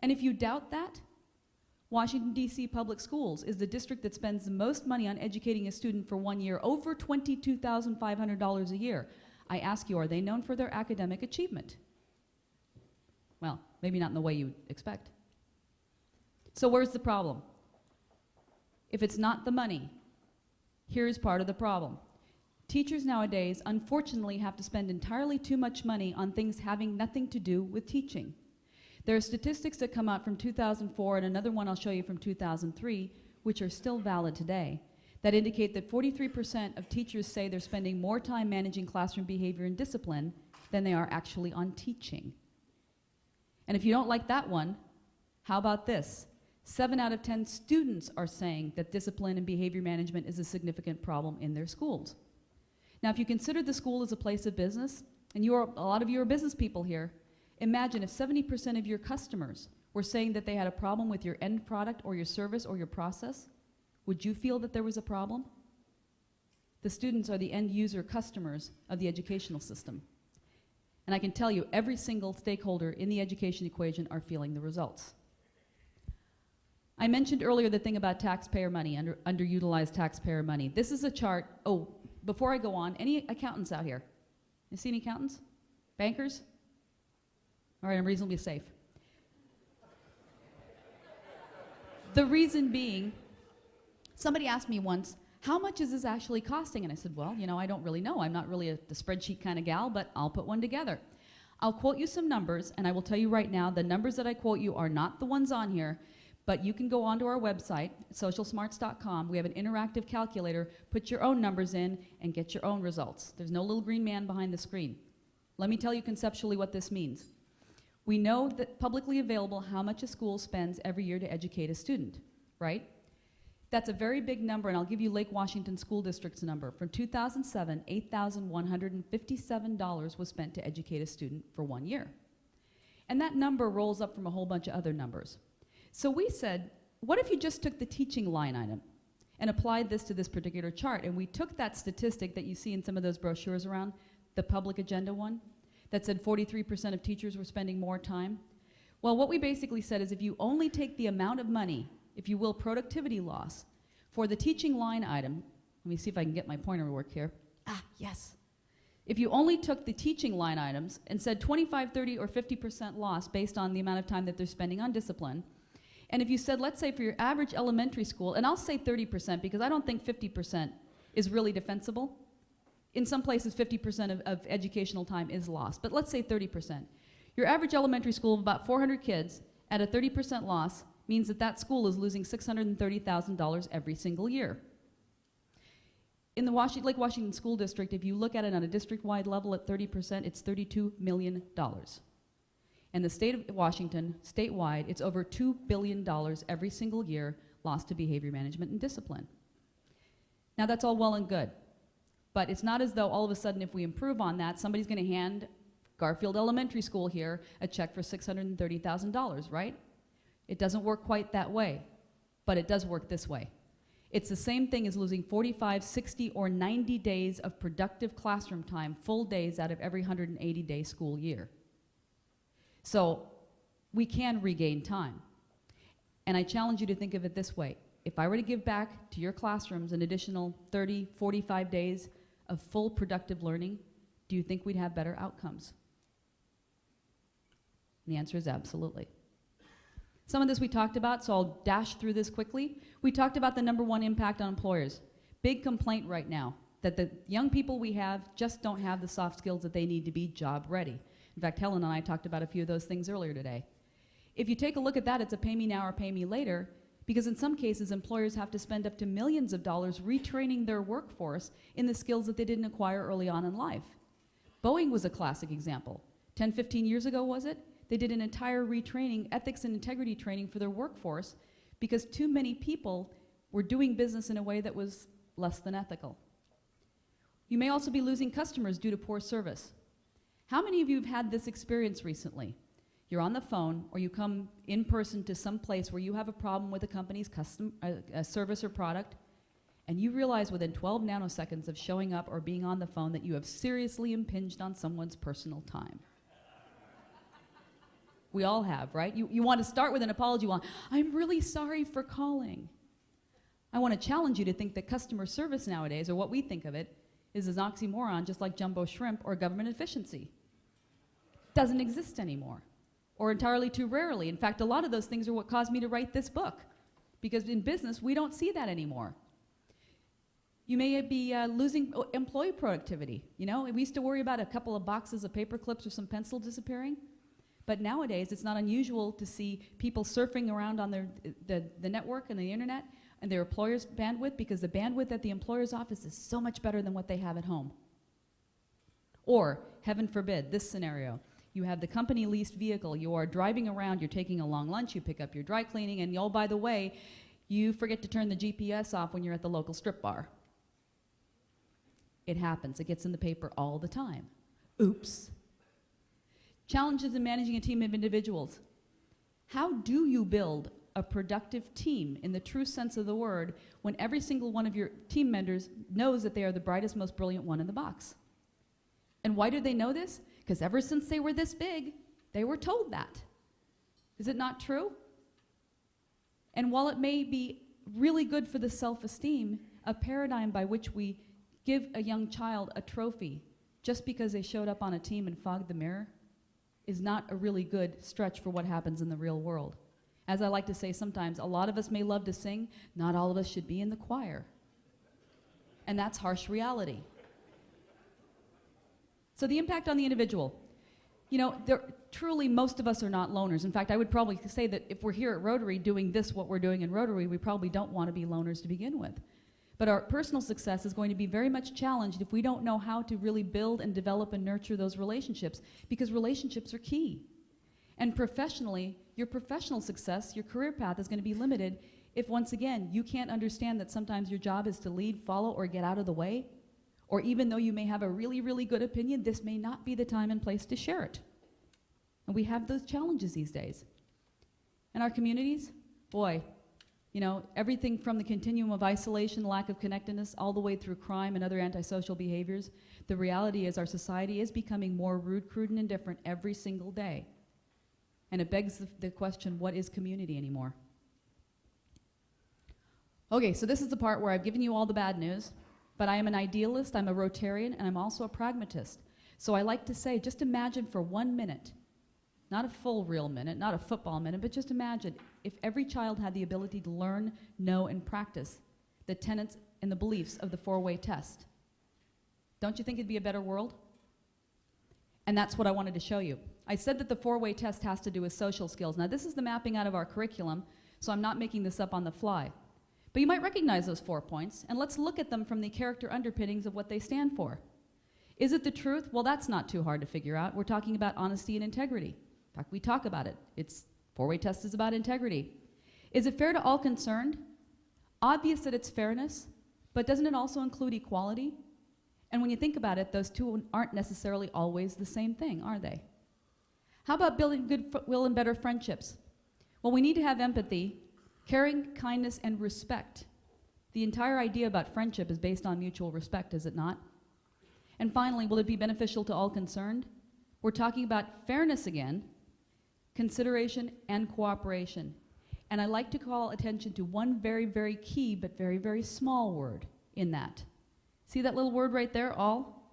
And if you doubt that, Washington, D.C. Public Schools is the district that spends the most money on educating a student for 1 year, over $22,500 a year. I ask you, are they known for their academic achievement? Well, maybe not in the way you expect. So where's the problem? If it's not the money, here's part of the problem. Teachers nowadays, unfortunately, have to spend entirely too much money on things having nothing to do with teaching. There are statistics that come out from 2004 and another one I'll show you from 2003, which are still valid today, that indicate that 43% of teachers say they're spending more time managing classroom behavior and discipline than they are actually on teaching. And if you don't like that one, how about this? 7 out of 10 students are saying that discipline and behavior management is a significant problem in their schools. Now, if you consider the school as a place of business, and a lot of you are business people here, imagine if 70% of your customers were saying that they had a problem with your end product or your service or your process. Would you feel that there was a problem? The students are the end user customers of the educational system. And I can tell you, every single stakeholder in the education equation are feeling the results. I mentioned earlier the thing about taxpayer money, underutilized taxpayer money. This is a chart. Oh, before I go on, any accountants out here? You see any accountants? Bankers? All right, I'm reasonably safe. The reason being, somebody asked me once, how much is this actually costing? And I said, well, I don't really know. I'm not really the spreadsheet kind of gal, but I'll put one together. I'll quote you some numbers, and I will tell you right now, the numbers that I quote you are not the ones on here, but you can go onto our website, socialsmarts.com. We have an interactive calculator. Put your own numbers in and get your own results. There's no little green man behind the screen. Let me tell you conceptually what this means. We know that publicly available how much a school spends every year to educate a student, right? That's a very big number, and I'll give you Lake Washington School District's number. From 2007, $8,157 was spent to educate a student for 1 year. And that number rolls up from a whole bunch of other numbers. So we said, what if you just took the teaching line item and applied this to this particular chart, and we took that statistic that you see in some of those brochures around, the public agenda one, that said 43% of teachers were spending more time? Well, what we basically said is if you only take the amount of money, if you will, productivity loss, for the teaching line item, let me see if I can get my pointer to work here. Ah, yes. If you only took the teaching line items and said 25, 30, or 50% loss based on the amount of time that they're spending on discipline, and if you said, let's say for your average elementary school, and I'll say 30% because I don't think 50% is really defensible. In some places, 50% of educational time is lost, but let's say 30%. Your average elementary school of about 400 kids at a 30% loss means that that school is losing $630,000 every single year. In the Lake Washington School District, if you look at it on a district-wide level at 30%, it's $32 million. And the state of Washington, statewide, it's over $2 billion every single year lost to behavior management and discipline. Now that's all well and good, but it's not as though all of a sudden if we improve on that, somebody's going to hand Garfield Elementary School here a check for $630,000, right? It doesn't work quite that way, but it does work this way. It's the same thing as losing 45, 60, or 90 days of productive classroom time, full days out of every 180-day school year. So we can regain time. And I challenge you to think of it this way. If I were to give back to your classrooms an additional 30, 45 days of full productive learning, do you think we'd have better outcomes? And the answer is absolutely. Some of this we talked about, so I'll dash through this quickly. We talked about the #1 impact on employers. Big complaint right now that the young people we have just don't have the soft skills that they need to be job ready. In fact, Helen and I talked about a few of those things earlier today. If you take a look at that, it's a pay me now or pay me later, because in some cases, employers have to spend up to millions of dollars retraining their workforce in the skills that they didn't acquire early on in life. Boeing was a classic example. 10, 15 years ago, was it? They did an entire retraining, ethics and integrity training for their workforce because too many people were doing business in a way that was less than ethical. You may also be losing customers due to poor service. How many of you have had this experience recently? You're on the phone or you come in person to some place where you have a problem with a company's service or product, and you realize within 12 nanoseconds of showing up or being on the phone that you have seriously impinged on someone's personal time. We all have, right? You want to start with an apology. Well, I'm really sorry for calling. I want to challenge you to think that customer service nowadays, or what we think of it, is an oxymoron just like jumbo shrimp or government efficiency. Doesn't exist anymore, or entirely too rarely. In fact, a lot of those things are what caused me to write this book, because in business, we don't see that anymore. You may be losing employee productivity. You know, we used to worry about a couple of boxes of paper clips or some pencil disappearing. But nowadays, it's not unusual to see people surfing around on the network and the internet and their employer's bandwidth, because the bandwidth at the employer's office is so much better than what they have at home. Or, heaven forbid, this scenario. You have the company leased vehicle, you are driving around, you're taking a long lunch, you pick up your dry cleaning, and oh, by the way, you forget to turn the GPS off when you're at the local strip bar. It happens. It gets in the paper all the time. Oops. Challenges in managing a team of individuals. How do you build a productive team in the true sense of the word when every single one of your team members knows that they are the brightest, most brilliant one in the box? And why do they know this? Because ever since they were this big, they were told that. Is it not true? And while it may be really good for the self-esteem, a paradigm by which we give a young child a trophy just because they showed up on a team and fogged the mirror is not a really good stretch for what happens in the real world. As I like to say sometimes, a lot of us may love to sing, not all of us should be in the choir. And that's harsh reality. So the impact on the individual. You know, truly most of us are not loners. In fact, I would probably say that if we're here at Rotary doing this, what we're doing in Rotary, we probably don't want to be loners to begin with. But our personal success is going to be very much challenged if we don't know how to really build and develop and nurture those relationships, because relationships are key. And professionally, your professional success, your career path is going to be limited if, once again, you can't understand that sometimes your job is to lead, follow, or get out of the way. Or even though you may have a really, really good opinion, this may not be the time and place to share it. And we have those challenges these days. In our communities, boy, you know, everything from the continuum of isolation, lack of connectedness, all the way through crime and other antisocial behaviors, the reality is our society is becoming more rude, crude, and indifferent every single day. And it begs the question, what is community anymore? Okay, so this is the part where I've given you all the bad news, but I am an idealist, I'm a Rotarian, and I'm also a pragmatist. So I like to say, just imagine for 1 minute, not a full real minute, not a football minute, but just imagine if every child had the ability to learn, know, and practice the tenets and the beliefs of the four-way test. Don't you think it'd be a better world? And that's what I wanted to show you. I said that the four-way test has to do with social skills. Now, this is the mapping out of our curriculum, so I'm not making this up on the fly. But you might recognize those 4 points, and let's look at them from the character underpinnings of what they stand for. Is it the truth? Well, that's not too hard to figure out. We're talking about honesty and integrity. In fact, we talk about it. It's four-way test is about integrity. Is it fair to all concerned? Obvious that it's fairness, but doesn't it also include equality? And when you think about it, those two aren't necessarily always the same thing, are they? How about building goodwill and better friendships? Well, we need to have empathy, caring, kindness, and respect. The entire idea about friendship is based on mutual respect, is it not? And finally, will it be beneficial to all concerned? We're talking about fairness again, consideration, and cooperation. And I like to call attention to one very, very key, but very, very small word in that. See that little word right there, all?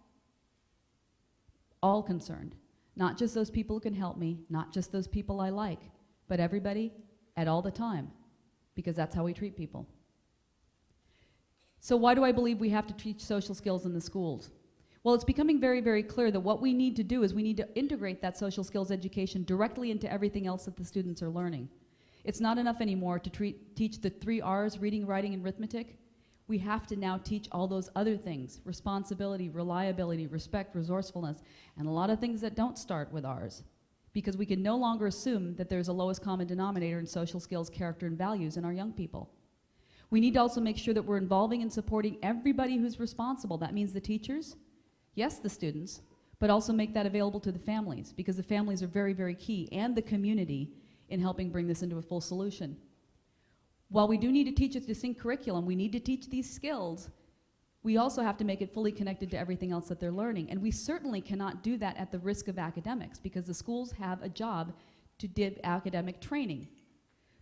All concerned. Not just those people who can help me, not just those people I like, but everybody at all the time, because that's how we treat people. So why do I believe we have to teach social skills in the schools? Well, it's becoming very, very clear that what we need to do is we need to integrate that social skills education directly into everything else that the students are learning. It's not enough anymore to teach the 3 R's, reading, writing, and arithmetic. We have to now teach all those other things: responsibility, reliability, respect, resourcefulness, and a lot of things that don't start with R's, because we can no longer assume that there's a lowest common denominator in social skills, character, and values in our young people. We need to also make sure that we're involving and supporting everybody who's responsible. That means the teachers, yes, the students, but also make that available to the families, because the families are very, very key, and the community in helping bring this into a full solution. While we do need to teach a distinct curriculum, we need to teach these skills, we also have to make it fully connected to everything else that they're learning. And we certainly cannot do that at the risk of academics, because the schools have a job to give academic training.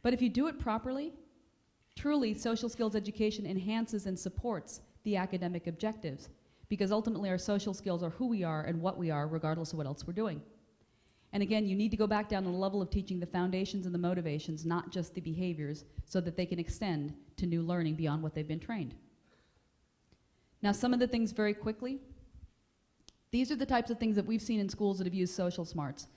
But if you do it properly, truly social skills education enhances and supports the academic objectives, because ultimately our social skills are who we are and what we are, regardless of what else we're doing. And again, you need to go back down to the level of teaching the foundations and the motivations, not just the behaviors, so that they can extend to new learning beyond what they've been trained. Now, some of the things very quickly. These are the types of things that we've seen in schools that have used social smarts.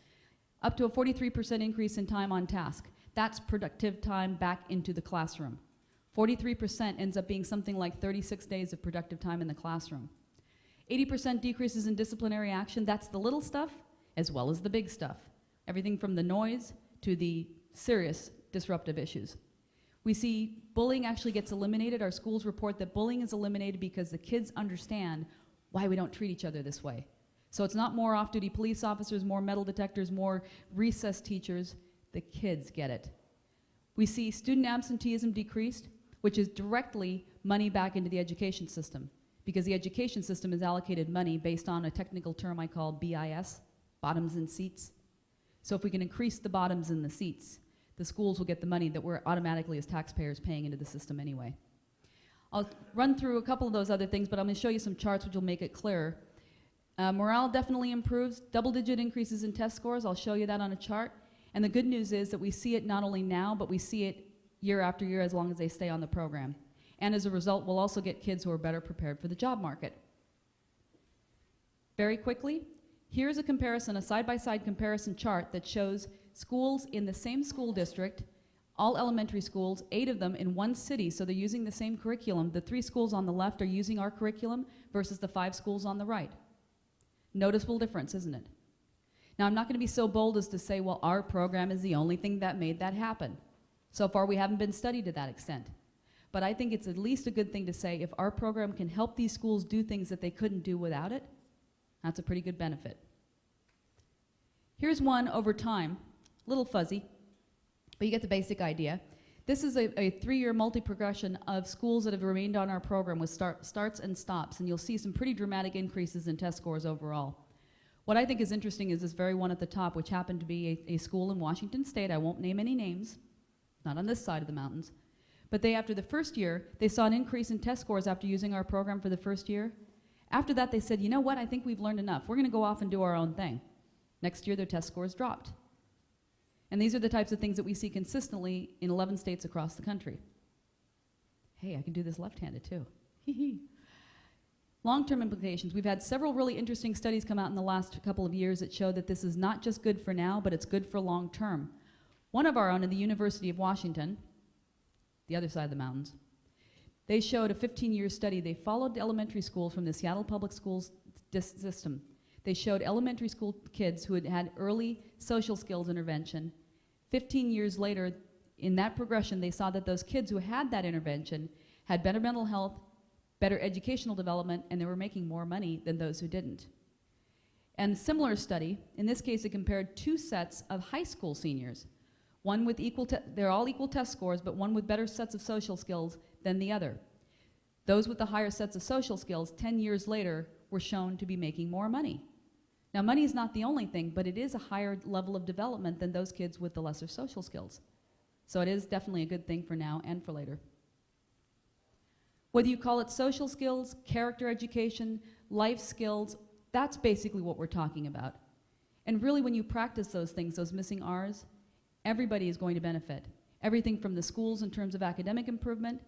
Up to a 43% increase in time on task. That's productive time back into the classroom. 43% ends up being something like 36 days of productive time in the classroom. 80% decreases in disciplinary action. That's the little stuff as well as the big stuff. Everything from the noise to the serious disruptive issues. We see bullying actually gets eliminated. Our schools report that bullying is eliminated because the kids understand why we don't treat each other this way. So it's not more off-duty police officers, more metal detectors, more recess teachers. The kids get it. We see student absenteeism decreased, which is directly money back into the education system, because the education system is allocated money based on a technical term I call BIS, bottoms in seats. So if we can increase the bottoms in the seats, the schools will get the money that we're automatically as taxpayers paying into the system anyway. I'll run through a couple of those other things, but I'm going to show you some charts which will make it clearer. Morale definitely improves. Double-digit increases in test scores. I'll show you that on a chart. And the good news is that we see it not only now, but we see it year after year as long as they stay on the program. And as a result, we'll also get kids who are better prepared for the job market. Very quickly, here's a comparison, a side-by-side comparison chart that shows schools in the same school district, all elementary schools, 8 of them in one city, so they're using the same curriculum. The 3 schools on the left are using our curriculum versus the 5 schools on the right. Noticeable difference, isn't it? Now, I'm not going to be so bold as to say, well, our program is the only thing that made that happen. So far, we haven't been studied to that extent. But I think it's at least a good thing to say, if our program can help these schools do things that they couldn't do without it, that's a pretty good benefit. Here's one over time, a little fuzzy, but you get the basic idea. This is a 3-year multi-progression of schools that have remained on our program with starts and stops, and you'll see some pretty dramatic increases in test scores overall. What I think is interesting is this very one at the top, which happened to be a school in Washington State. I won't name any names, not on this side of the mountains. But they, after the first year, they saw an increase in test scores after using our program for the first year. After that, they said, you know what, I think we've learned enough. We're going to go off and do our own thing. Next year, their test scores dropped. And these are the types of things that we see consistently in 11 states across the country. Hey, I can do this left-handed too. Long-term implications. We've had several really interesting studies come out in the last couple of years that show that this is not just good for now, but it's good for long-term. One of our own in the University of Washington, the other side of the mountains, they showed a 15-year study. They followed elementary schools from the Seattle Public Schools system. They showed elementary school kids who had had early social skills intervention. 15 years later, in that progression, they saw that those kids who had that intervention had better mental health, better educational development, and they were making more money than those who didn't. And a similar study, in this case, it compared 2 sets of high school seniors. One with they're all equal test scores, but one with better sets of social skills than the other. Those with the higher sets of social skills, 10 years later, were shown to be making more money. Now, money is not the only thing, but it is a higher level of development than those kids with the lesser social skills. So it is definitely a good thing for now and for later. Whether you call it social skills, character education, life skills, that's basically what we're talking about. And really, when you practice those things, those missing R's, everybody is going to benefit. Everything from the schools in terms of academic improvement.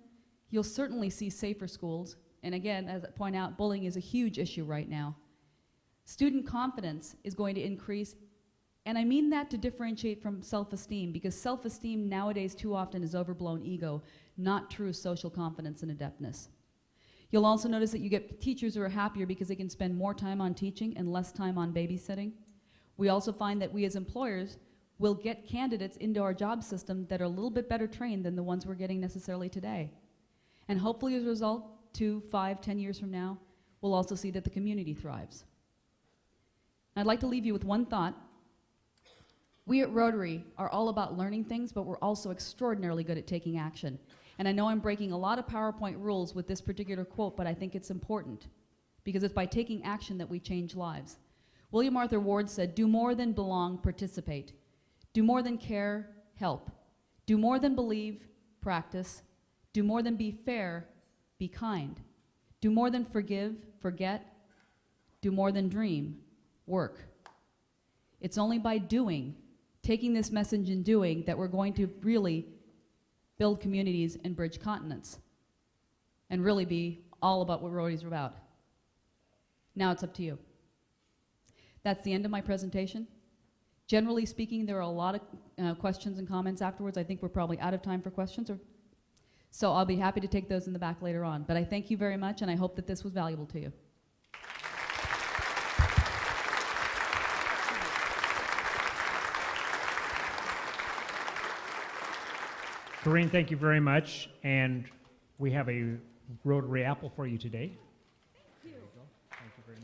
You'll certainly see safer schools. And again, as I point out, bullying is a huge issue right now. Student confidence is going to increase, and I mean that to differentiate from self-esteem, because self-esteem nowadays too often is overblown ego, not true social confidence and adeptness. You'll also notice that you get teachers who are happier because they can spend more time on teaching and less time on babysitting. We also find that we as employers will get candidates into our job system that are a little bit better trained than the ones we're getting necessarily today. And hopefully as a result, 2, 5, 10 years from now, we'll also see that the community thrives. I'd like to leave you with one thought. We at Rotary are all about learning things, but we're also extraordinarily good at taking action. And I know I'm breaking a lot of PowerPoint rules with this particular quote, but I think it's important because it's by taking action that we change lives. William Arthur Ward said, "Do more than belong, participate. Do more than care, help. Do more than believe, practice. Do more than be fair, be kind. Do more than forgive, forget. Do more than dream, work." It's only by doing, taking this message and doing, that we're going to really build communities and bridge continents and really be all about what Rotary's are about. Now it's up to you. That's the end of my presentation. Generally speaking, there are a lot of questions and comments afterwards. I think we're probably out of time for questions, so I'll be happy to take those in the back later on. But I thank you very much, and I hope that this was valuable to you. Corinne, thank you very much. And we have a Rotary apple for you today. Thank you. Thank you very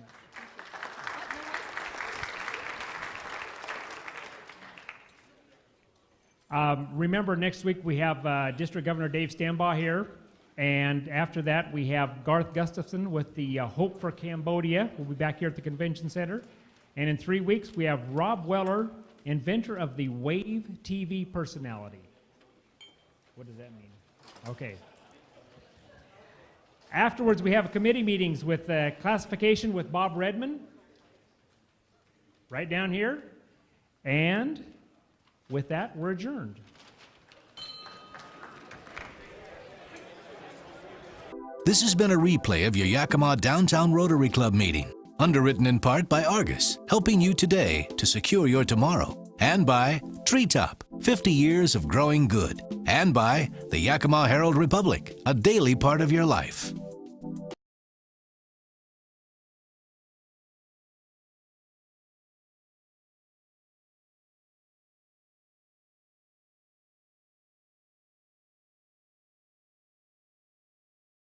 much. Remember, next week we have District Governor Dave Stambaugh here. And after that, we have Garth Gustafson with the Hope for Cambodia. We'll be back here at the Convention Center. And in 3 weeks, we have Rob Weller, inventor of the Wave TV personality. What does that mean? Okay. Afterwards, we have committee meetings with classification with Bob Redmond, right down here. And with that, we're adjourned. This has been a replay of your Yakima Downtown Rotary Club meeting, underwritten in part by Argus, helping you today to secure your tomorrow, and by Treetop, 50 years of growing good, and by the Yakima Herald Republic, a daily part of your life.